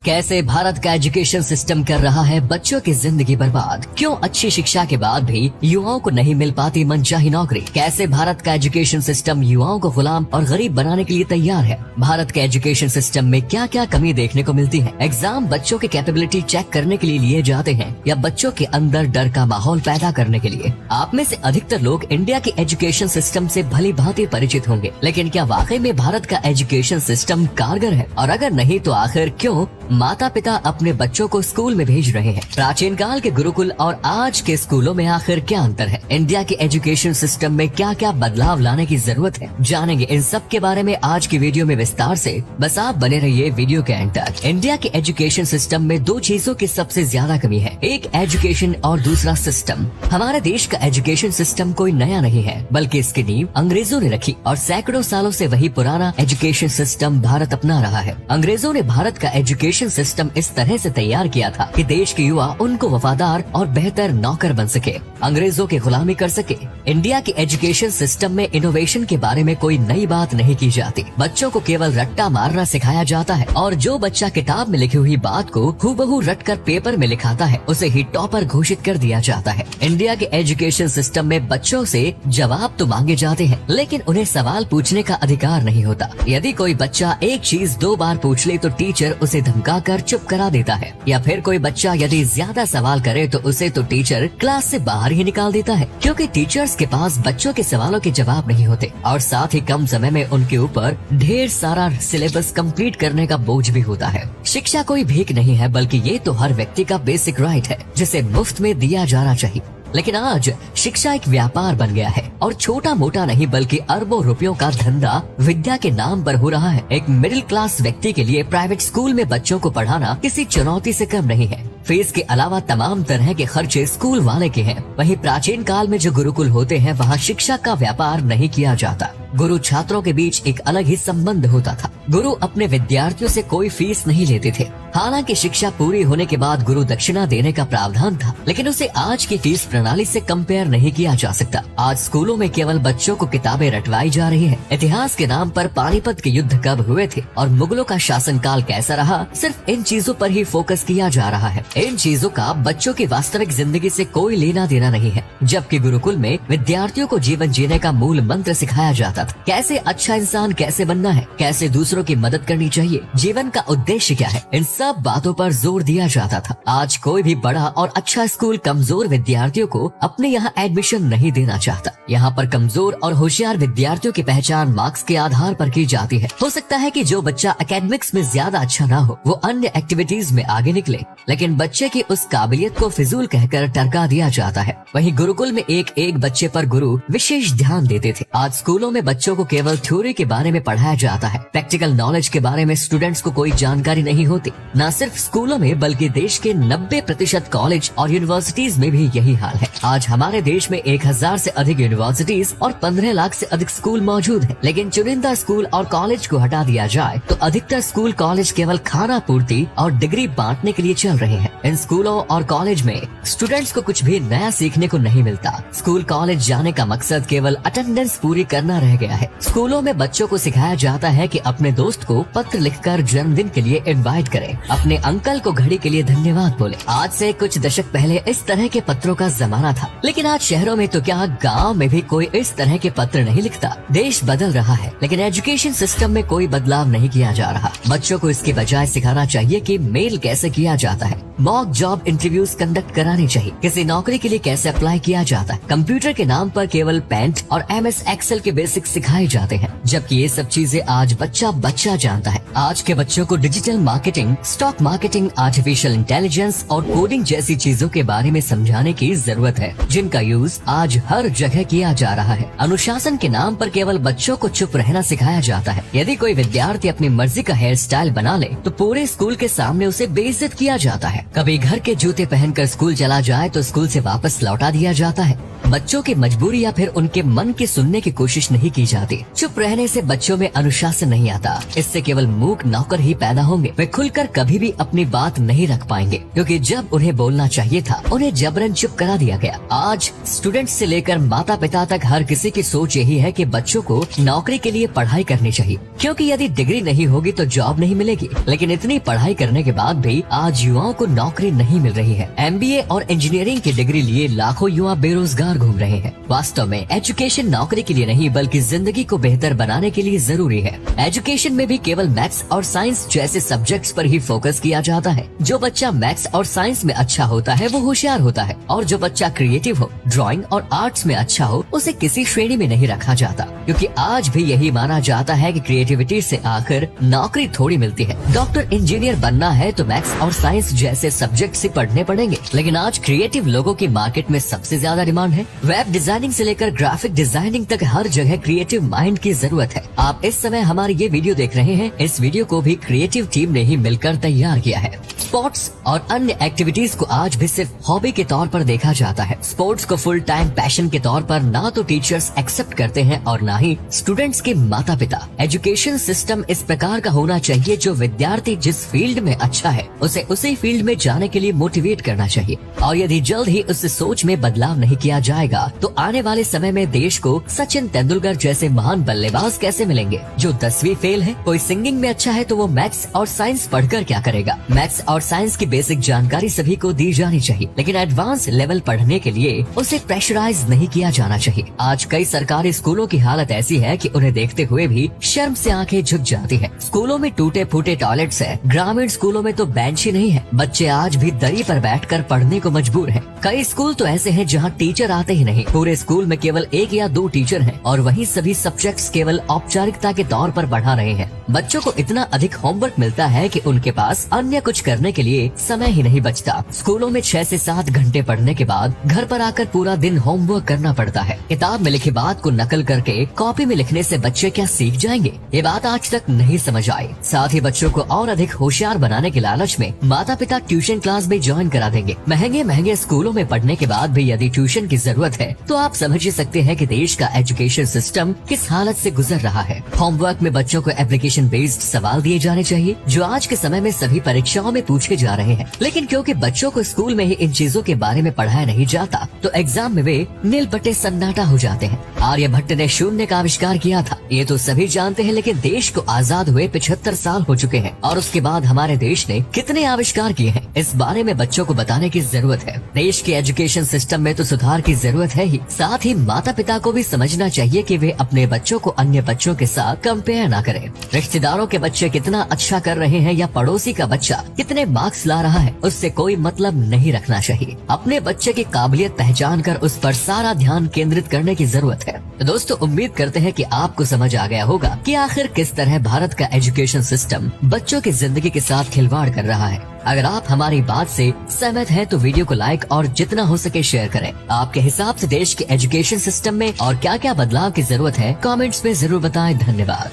कैसे भारत का education system कर रहा है बच्चों की जिंदगी बर्बाद। क्यों अच्छी शिक्षा के बाद भी युवाओं को नहीं मिल पाती मनचाही नौकरी। कैसे भारत का एजुकेशन सिस्टम युवाओं को गुलाम और गरीब बनाने के लिए तैयार है। भारत के एजुकेशन सिस्टम में क्या क्या कमी देखने को मिलती है। एग्जाम बच्चों की कैपेबिलिटी चेक करने के लिए लिए जाते हैं या बच्चों के अंदर डर का माहौल पैदा करने के लिए। आप में से अधिकतर लोग इंडिया के एजुकेशन सिस्टम से भली भांति परिचित होंगे, लेकिन क्या वाकई में भारत का एजुकेशन सिस्टम कारगर है, और अगर नहीं तो आखिर क्यों माता पिता अपने बच्चों को स्कूल में भेज रहे हैं। प्राचीन काल के गुरुकुल और आज के स्कूलों में आखिर क्या अंतर है। इंडिया के एजुकेशन सिस्टम में क्या क्या बदलाव लाने की जरूरत है, जानेंगे इन सब के बारे में आज की वीडियो में विस्तार से। बस आप बने रहिए वीडियो के एंड तक। इंडिया के एजुकेशन सिस्टम में दो चीजों की सबसे ज्यादा कमी है, एक एजुकेशन और दूसरा सिस्टम। हमारे देश का एजुकेशन सिस्टम कोई नया नहीं है, बल्कि इसकी नींव अंग्रेजों ने रखी और सैकड़ों सालों से वही पुराना एजुकेशन सिस्टम भारत अपना रहा है। अंग्रेजों ने भारत का एजुकेशन सिस्टम इस तरह से तैयार किया था कि देश के युवा उनको वफादार और बेहतर नौकर बन सके, अंग्रेजों की गुलामी कर सके। इंडिया के एजुकेशन सिस्टम में इनोवेशन के बारे में कोई नई बात नहीं की जाती। बच्चों को केवल रट्टा मारना सिखाया जाता है और जो बच्चा किताब में लिखी हुई बात को हूबहू रटकर पेपर में लिखाता है उसे ही टॉपर घोषित कर दिया जाता है। इंडिया के एजुकेशन सिस्टम में बच्चों से जवाब तो मांगे जाते हैं, लेकिन उन्हें सवाल पूछने का अधिकार नहीं होता। यदि कोई बच्चा एक चीज 2 बार पूछ ले तो टीचर उसे धमका कर चुप करा देता है, या फिर कोई बच्चा यदि ज्यादा सवाल करे तो उसे तो टीचर क्लास से बाहर ही निकाल देता है, क्योंकि टीचर्स के पास बच्चों के सवालों के जवाब नहीं होते और साथ ही कम समय में उनके ऊपर ढेर सारा सिलेबस कंप्लीट करने का बोझ भी होता है। शिक्षा कोई भीख नहीं है, बल्कि ये तो हर व्यक्ति का बेसिक राइट है जिसे मुफ्त में दिया जाना चाहिए। लेकिन आज शिक्षा एक व्यापार बन गया है और छोटा मोटा नहीं बल्कि अरबों रुपयों का धंधा विद्या के नाम पर हो रहा है। एक मिडिल क्लास व्यक्ति के लिए प्राइवेट स्कूल में बच्चों को पढ़ाना किसी चुनौती से कम नहीं है। फीस के अलावा तमाम तरह के खर्चे स्कूल वाले के हैं। वहीं प्राचीन काल में जो गुरुकुल होते हैं वहाँ शिक्षा का व्यापार नहीं किया जाता। गुरु छात्रों के बीच एक अलग ही संबंध होता था। गुरु अपने विद्यार्थियों से कोई फीस नहीं लेते थे। हालांकि शिक्षा पूरी होने के बाद गुरु दक्षिणा देने का प्रावधान था, लेकिन उसे आज की फीस प्रणाली से कंपेयर नहीं किया जा सकता। आज स्कूलों में केवल बच्चों को किताबें रटवाई जा रही हैं। इतिहास के नाम पर पानीपत के युद्ध कब हुए थे और मुगलों का शासनकाल कैसा रहा, सिर्फ इन चीजों पर ही फोकस किया जा रहा है। इन चीजों का बच्चों की वास्तविक जिंदगी से कोई लेना देना नहीं है। जबकि गुरुकुल में विद्यार्थियों को जीवन जीने का मूल मंत्र सिखाया जाता था। कैसे अच्छा इंसान कैसे बनना है, कैसे दूसरों की मदद करनी चाहिए, जीवन का उद्देश्य क्या है, इन सब बातों पर जोर दिया जाता था। आज कोई भी बड़ा और अच्छा स्कूल कमजोर विद्यार्थियों को अपने यहाँ एडमिशन नहीं देना चाहता। यहाँ पर कमजोर और होशियार विद्यार्थियों की पहचान मार्क्स के आधार पर की जाती है। हो सकता है कि जो बच्चा एकेडमिक्स में ज्यादा अच्छा ना हो वो अन्य एक्टिविटीज में आगे निकले, लेकिन बच्चे की उस काबिलियत को फिजूल कहकर टरका दिया जाता है। वहीं गुरुकुल में एक एक बच्चे पर गुरु विशेष ध्यान देते थे। आज स्कूलों में बच्चों को केवल थ्योरी के बारे में पढ़ाया जाता है। प्रैक्टिकल नॉलेज के बारे में स्टूडेंट्स को कोई जानकारी नहीं होती। न सिर्फ स्कूलों में बल्कि देश के 90% कॉलेज और यूनिवर्सिटीज में भी यही हाल है। आज हमारे देश में 1000 से अधिक यूनिवर्सिटीज और 15 लाख से अधिक स्कूल मौजूद है, लेकिन चुनिंदा स्कूल और कॉलेज को हटा दिया जाए तो अधिकतर स्कूल कॉलेज केवल खाना पूर्ति और डिग्री बांटने के लिए चल रहे हैं। इन स्कूलों और कॉलेज में स्टूडेंट्स को कुछ भी नया सीखने को नहीं मिलता। स्कूल कॉलेज जाने का मकसद केवल अटेंडेंस पूरी करना रह गया है। स्कूलों में बच्चों को सिखाया जाता है कि अपने दोस्त को पत्र लिखकर जन्मदिन के लिए इनवाइट करें, अपने अंकल को घड़ी के लिए धन्यवाद बोले। आज से कुछ दशक पहले इस तरह के पत्रों का जमाना था, लेकिन आज शहरों में तो क्या गांव में भी कोई इस तरह के पत्र नहीं लिखता। देश बदल रहा है, लेकिन एजुकेशन सिस्टम में कोई बदलाव नहीं किया जा रहा। बच्चों को इसके बजाय सिखाना चाहिए कि मेल कैसे किया जाता है, मॉक जॉब इंटरव्यूज कंडक्ट कराने चाहिए, किसी नौकरी के लिए कैसे अप्लाई किया जाता है। कंप्यूटर के नाम पर केवल पेंट और MS एक्सेल के बेसिक सिखाए जाते हैं, जबकि ये सब चीजें आज बच्चा जानता है। आज के बच्चों को digital marketing, stock marketing, artificial intelligence और कोडिंग जैसी चीजों के बारे में समझाने की जरूरत है, जिनका यूज आज हर जगह किया जा रहा है। अनुशासन के नाम पर केवल बच्चों को चुप रहना सिखाया जाता है। यदि कोई विद्यार्थी अपनी मर्जी का हेयर स्टाइल बना ले तो पूरे स्कूल के सामने उसे बेइज्जत किया जाता है। कभी घर के जूते पहनकर स्कूल चला जाए तो स्कूल से वापस लौटा दिया जाता है। बच्चों की मजबूरी या फिर उनके मन की सुनने की कोशिश नहीं की जाती। चुप रहने से बच्चों में अनुशासन नहीं आता। इससे केवल मूक नौकर ही पैदा होंगे। वे खुलकर कभी भी अपनी बात नहीं रख पाएंगे, क्योंकि जब उन्हें बोलना चाहिए था उन्हें जबरन चुप करा दिया गया। आज स्टूडेंट्स से लेकर माता पिता तक हर किसी की सोच यही है कि बच्चों को नौकरी के लिए पढ़ाई करनी चाहिए, क्योंकि यदि डिग्री नहीं होगी तो जॉब नहीं मिलेगी। लेकिन इतनी पढ़ाई करने के बाद भी आज युवाओं को नौकरी नहीं मिल रही है। MBA और इंजीनियरिंग की डिग्री लिए लाखों युवा बेरोजगार घूम रहे हैं। वास्तव में एजुकेशन नौकरी के लिए नहीं बल्कि जिंदगी को बेहतर बनाने के लिए जरूरी है। एजुकेशन में भी केवल मैथ्स और साइंस जैसे सब्जेक्ट्स पर ही फोकस किया जाता है। जो बच्चा मैथ्स और साइंस में अच्छा होता है वो होशियार होता है, और जो बच्चा क्रिएटिव हो, ड्राइंग और आर्ट्स में अच्छा हो, उसे किसी श्रेणी में नहीं रखा जाता, क्योंकि आज भी यही माना जाता है कि क्रिएटिविटी से आखिर नौकरी थोड़ी मिलती है। डॉक्टर इंजीनियर बनना है तो मैथ्स और साइंस जैसे सब्जेक्ट ही पढ़ने पड़ेंगे। लेकिन आज क्रिएटिव लोगों की मार्केट में सबसे ज्यादा डिमांड है। वेब डिजाइनिंग से लेकर ग्राफिक डिजाइनिंग तक हर जगह क्रिएटिव माइंड की जरूरत है। आप इस समय हमारी ये वीडियो देख रहे हैं। इस वीडियो को भी क्रिएटिव टीम ने ही मिलकर तैयार किया है। स्पोर्ट्स और अन्य एक्टिविटीज को आज भी सिर्फ हॉबी के तौर पर देखा जाता है। स्पोर्ट्स को फुल टाइम पैशन के तौर पर ना तो टीचर्स एक्सेप्ट करते हैं और ना ही स्टूडेंट्स के माता पिता। एजुकेशन सिस्टम इस प्रकार का होना चाहिए जो विद्यार्थी जिस फील्ड में अच्छा है उसे उसी फील्ड में जाने के लिए मोटिवेट करना चाहिए। और यदि जल्द ही उस सोच में बदलाव नहीं किया जाएगा तो आने वाले समय में देश को सचिन तेंदुलकर जैसे महान बल्लेबाज कैसे मिलेंगे। जो 10वीं फेल है, कोई सिंगिंग में अच्छा है तो वो मैथ्स और साइंस पढ़कर क्या करेगा। मैथ्स और साइंस की बेसिक जानकारी सभी को दी जानी चाहिए, लेकिन एडवांस लेवल पढ़ने के लिए उसे प्रेशराइज नहीं किया जाना चाहिए। आज कई सरकारी स्कूलों की हालत ऐसी है कि उन्हें देखते हुए भी शर्म से आंखें झुक जाती है। स्कूलों में टूटे फूटे टॉयलेट्स है। ग्रामीण स्कूलों में तो बेंच ही नहीं है। बच्चे आज भी दरी पर बैठकर पढ़ने को मजबूर हैं। कई स्कूल तो ऐसे हैं जहां टीचर आते ही नहीं। पूरे स्कूल में केवल 1 या 2 टीचर हैं और वहीं सभी सब्जेक्ट्स केवल औपचारिकता के तौर पर पढ़ा रहे हैं। बच्चों को इतना अधिक होमवर्क मिलता है कि उनके पास अन्य कुछ करने के लिए समय ही नहीं बचता। स्कूलों में 6 से 7 घंटे पढ़ने के बाद घर पर आकर पूरा दिन होमवर्क करना पड़ता है। किताब में लिखी बात को नकल करके कॉपी में लिखने से बच्चे क्या सीख जाएंगे, ये बात आज तक नहीं समझ आई। साथ ही बच्चों को और अधिक होशियार बनाने के लालच में माता पिता ट्यूशन क्लास भी ज्वाइन करा देंगे। महंगे स्कूलों में पढ़ने के बाद भी यदि ट्यूशन की जरूरत है तो आप समझ ही सकते हैं कि देश का एजुकेशन सिस्टम किस हालत से गुजर रहा है। होमवर्क में बच्चों को एप्लीकेशन बेस्ड सवाल दिए जाने चाहिए जो आज के समय में सभी परीक्षाओं में पूछे जा रहे हैं। लेकिन क्योंकि बच्चों को स्कूल में ही इन चीजों के बारे में पढ़ाया नहीं जाता तो एग्जाम में वे नील बटे सन्नाटा हो जाते हैं। आर्यभट्ट ने शून्य का आविष्कार किया था, ये तो सभी जानते हैं, लेकिन देश को आजाद हुए 75 साल हो चुके हैं और उसके बाद हमारे देश ने कितने आविष्कार किए हैं, इस बारे में बच्चों को बताने की जरूरत है। देश के एजुकेशन सिस्टम में तो सुधार की जरूरत है ही, साथ ही माता पिता को भी समझना चाहिए कि वे अपने बच्चों को अन्य बच्चों के साथ कंपेयर ना करें। रिश्तेदारों के बच्चे कितना अच्छा कर रहे हैं या पड़ोसी का बच्चा कितने मार्क्स ला रहा है, उससे कोई मतलब नहीं रखना चाहिए। अपने बच्चे की काबिलियत पहचान कर उस पर सारा ध्यान केंद्रित करने की जरूरत है। तो दोस्तों, उम्मीद करते हैं कि आपको समझ आ गया होगा कि आखिर किस तरह भारत का एजुकेशन सिस्टम बच्चों की जिंदगी के साथ खिलवाड़ कर रहा है। अगर आप हमारी बात से सहमत हैं तो वीडियो को लाइक और जितना हो सके शेयर करें। आपके हिसाब से देश के एजुकेशन सिस्टम में और क्या क्या बदलाव की जरूरत है कमेंट्स में जरूर बताएं। धन्यवाद।